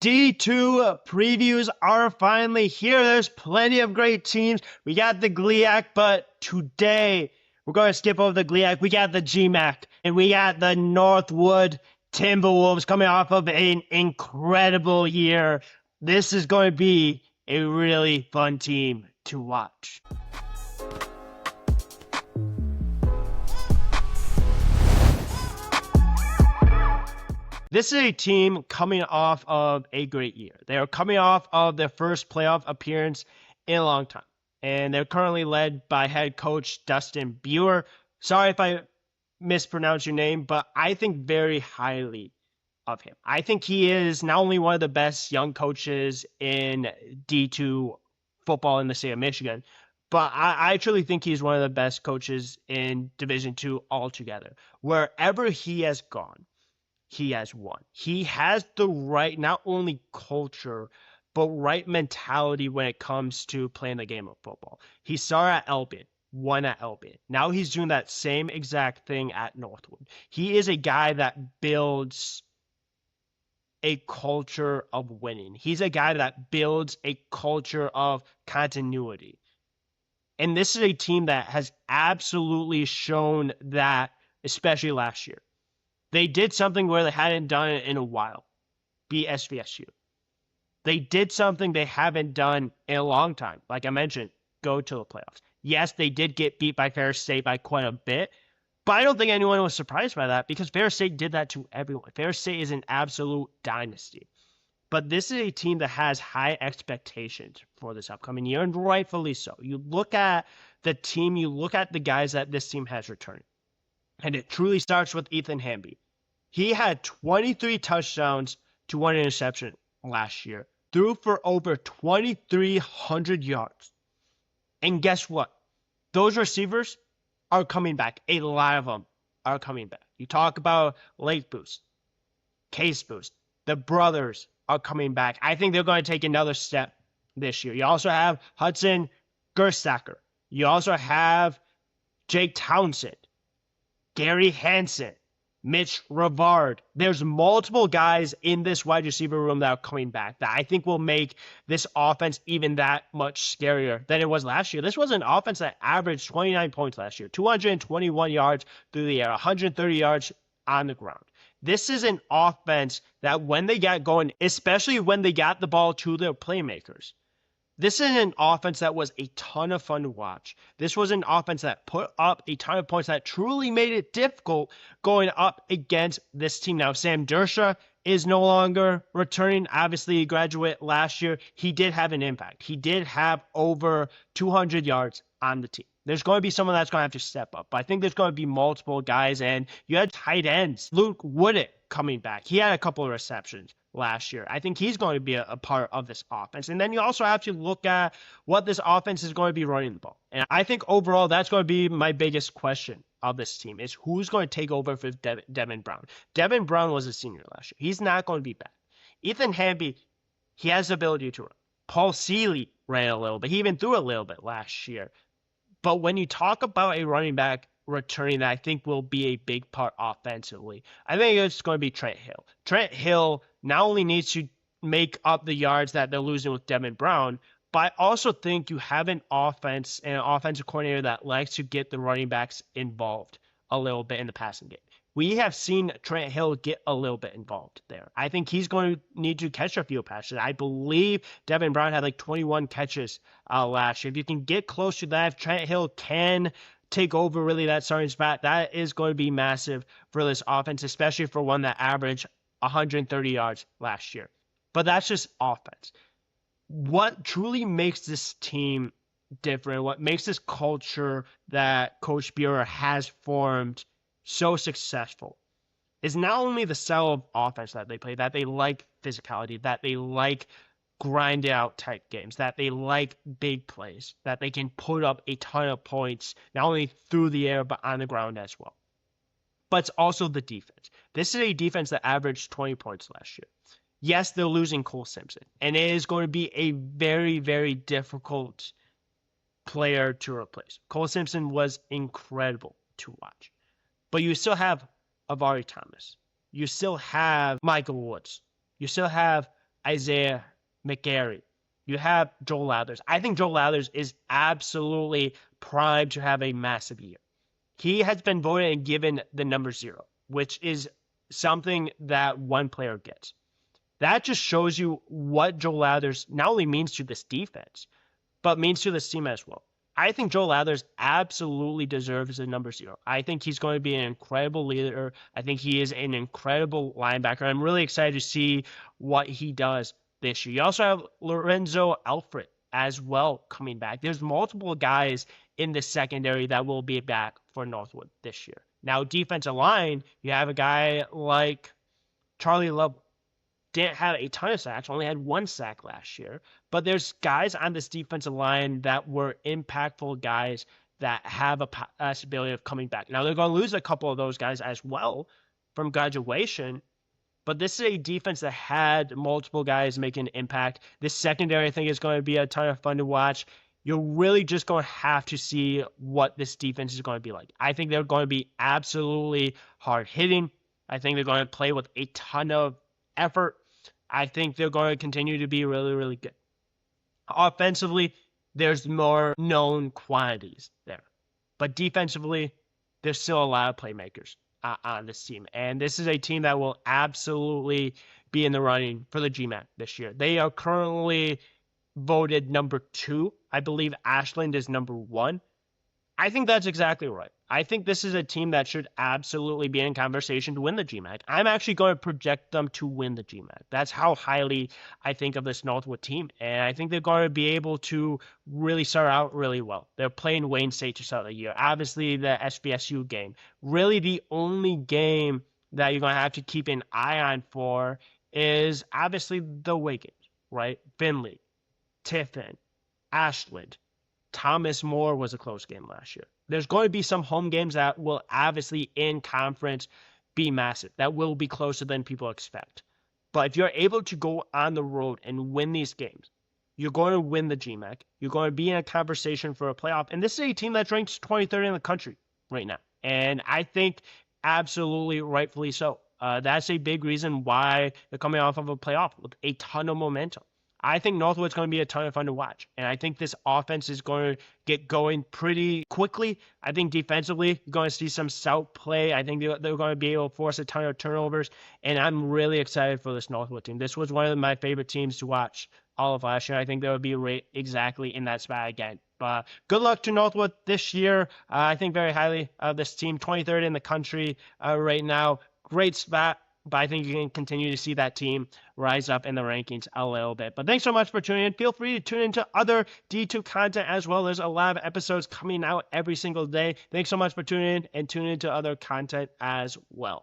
D2 previews are finally here. There's plenty of great teams. We got the GMAC, but today we're going to skip over the GMAC. We got the GMAC, and we got the Northwood Timberwolves coming off of an incredible year. This is going to be a really fun team to watch. This is a team coming off of a great year. They are coming off of their first playoff appearance in a long time. And they're currently led by head coach Dustin Buer. Sorry if I mispronounced your name, but I think very highly of him. I think he is not only one of the best young coaches in D2 football in the state of Michigan, but I truly think he's one of the best coaches in Division II altogether. Wherever he has gone, he has won. He has the right, not only culture, but right mentality when it comes to playing the game of football. He started at Albion, won at Albion. Now he's doing that same exact thing at Northwood. He is a guy that builds a culture of winning. He's a guy that builds a culture of continuity. And this is a team that has absolutely shown that, especially last year. They did something where they hadn't done it in a while. Beat SVSU. They did something they haven't done in a long time. Like I mentioned, go to the playoffs. Yes, they did get beat by Ferris State by quite a bit, but I don't think anyone was surprised by that because Ferris State did that to everyone. Ferris State is an absolute dynasty. But this is a team that has high expectations for this upcoming year, and rightfully so. You look at the team, you look at the guys that this team has returned. And it truly starts with Ethan Hamby. He had 23 touchdowns to 1 interception last year. Threw for over 2,300 yards. And guess what? Those receivers are coming back. A lot of them are coming back. You talk about Lake Boost, Case Boost. The brothers are coming back. I think they're going to take another step this year. You also have Hudson Gerstacker. You also have Jake Townsend. Gary Hansen, Mitch Rivard. There's multiple guys in this wide receiver room that are coming back that I think will make this offense even that much scarier than it was last year. This was an offense that averaged 29 points last year, 221 yards through the air, 130 yards on the ground. This is an offense that when they got going, especially when they got the ball to their playmakers, this is an offense that was a ton of fun to watch. This was an offense that put up a ton of points that truly made it difficult going up against this team. Now, Sam Dersha is no longer returning. Obviously, he graduated last year. He did have an impact. He did have over 200 yards on the team. There's going to be someone that's going to have to step up. But I think there's going to be multiple guys. And you had tight ends. Luke Woodett coming back. He had a couple of receptions last year. I think he's going to be a part of this offense. And then you also have to look at what this offense is going to be running the ball. And I think overall that's going to be my biggest question of this team is who's going to take over for Devin Brown. Devin Brown was a senior last year. He's not going to be back. Ethan Hamby, he has the ability to run. Paul Seeley ran a little bit. He even threw a little bit last year. But when you talk about a running back returning that I think will be a big part offensively, I think it's going to be Trent Hill. Trent Hill not only needs to make up the yards that they're losing with Devin Brown, but I also think you have an offense and an offensive coordinator that likes to get the running backs involved a little bit in the passing game. We have seen Trent Hill get a little bit involved there. I think he's going to need to catch a few passes. I believe Devin Brown had like 21 catches last year. If you can get close to that, if Trent Hill can take over really that starting spot, that is going to be massive for this offense, especially for one that averaged 130 yards last year. But that's just offense. What truly makes this team different, what makes this culture that Coach Buer has formed so successful is not only the style of offense that they play, that they like physicality, that they like grind out type games, that they like big plays, that they can put up a ton of points, not only through the air, but on the ground as well. But it's also the defense. This is a defense that averaged 20 points last year. Yes, they're losing Cole Simpson, and it is going to be a very, very difficult player to replace. Cole Simpson was incredible to watch. But you still have Avari Thomas. You still have Michael Woods. You still have Isaiah McGarry. You have Joel Lathers. I think Joel Lathers is absolutely primed to have a massive year. He has been voted and given the number 0, which is something that one player gets. That just shows you what Joel Lathers not only means to this defense, but means to this team as well. I think Joel Lathers absolutely deserves the number 0. I think he's going to be an incredible leader. I think he is an incredible linebacker. I'm really excited to see what he does this year. You also have Lorenzo Alfred as well coming back. There's multiple guys in the secondary that will be back for Northwood this year. Now, defensive line, you have a guy like Charlie Lovell. Didn't have a ton of sacks, only had 1 sack last year. But there's guys on this defensive line that were impactful guys that have a possibility of coming back. Now, they're going to lose a couple of those guys as well from graduation. But this is a defense that had multiple guys making an impact. This secondary, I think, is going to be a ton of fun to watch. You're really just going to have to see what this defense is going to be like. I think they're going to be absolutely hard hitting. I think they're going to play with a ton of effort. I think they're going to continue to be really, really good. Offensively, there's more known quantities there. But defensively, there's still a lot of playmakers on this team. And this is a team that will absolutely be in the running for the GMAC this year. They are currently voted number 2. I believe Ashland is number 1. I think that's exactly right. I think this is a team that should absolutely be in conversation to win the GMAC. I'm actually going to project them to win the GMAC. That's how highly I think of this Northwood team. And I think they're going to be able to really start out really well. They're playing Wayne State to start the year. Obviously, the SBSU game. Really, the only game that you're going to have to keep an eye on for is obviously the away games, right? Finley, Tiffin, Ashland. Thomas More was a close game last year. There's going to be some home games that will obviously in conference be massive. That will be closer than people expect. But if you're able to go on the road and win these games, you're going to win the GMAC. You're going to be in a conversation for a playoff. And this is a team that's ranked 23rd in the country right now. And I think absolutely rightfully so. That's a big reason why they're coming off of a playoff with a ton of momentum. I think Northwood's going to be a ton of fun to watch. And I think this offense is going to get going pretty quickly. I think defensively, you're going to see some stout play. I think they're going to be able to force a ton of turnovers. And I'm really excited for this Northwood team. This was one of my favorite teams to watch all of last year. I think they would be right exactly in that spot again. But good luck to Northwood this year. I think very highly of this team. 23rd in the country right now. Great spot. But I think you can continue to see that team rise up in the rankings a little bit. But thanks so much for tuning in. Feel free to tune into other D2 content as well. There's a lot of episodes coming out every single day. Thanks so much for tuning in and tune into other content as well.